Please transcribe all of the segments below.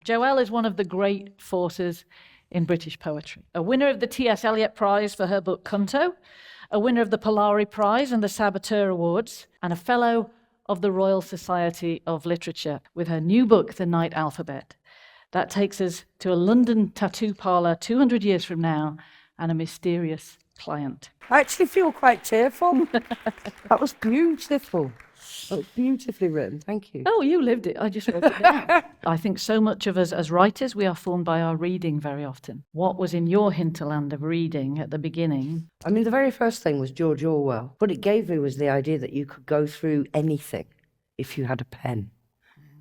Joelle is one of the great forces in British poetry. A winner of the T.S. Eliot Prize for her book Cunto, a winner of the Polari Prize and the Saboteur Awards, and a fellow of the Royal Society of Literature with her new book, The Night Alphabet. That takes us to a London tattoo parlour 200 years from now and a mysterious client. I actually feel quite tearful. That was beautiful. That was beautifully written. Thank you. Oh, you lived it. I just wrote it down. I think so much of us as writers, we are formed by our reading very often. What was in your hinterland of reading at the beginning? I mean, the very first thing was George Orwell. What it gave me was the idea that you could go through anything if you had a pen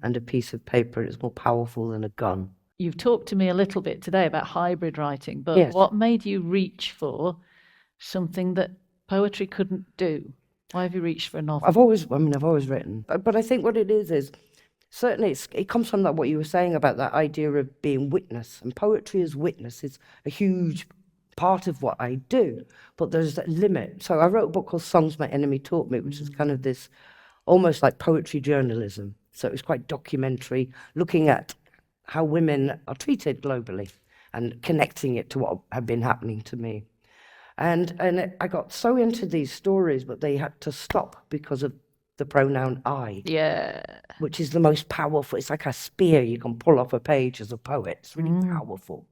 and a piece of paper. It's more powerful than a gun. You've talked to me a little bit today about hybrid writing, but Yes. What made you reach for something that poetry couldn't do? Why have you reached for a novel? I've always written. But I think what it is certainly it comes from that what you were saying about that idea of being witness. And poetry as witness is a huge part of what I do. But there's a limit. So I wrote a book called Songs My Enemy Taught Me, which is kind of this almost like poetry journalism. So it was quite documentary, looking at how women are treated globally and connecting it to what had been happening to me. And I got so into these stories, but they had to stop because of the pronoun I. Yeah. Which is the most powerful. It's like a spear you can pull off a page as a poet. It's really powerful.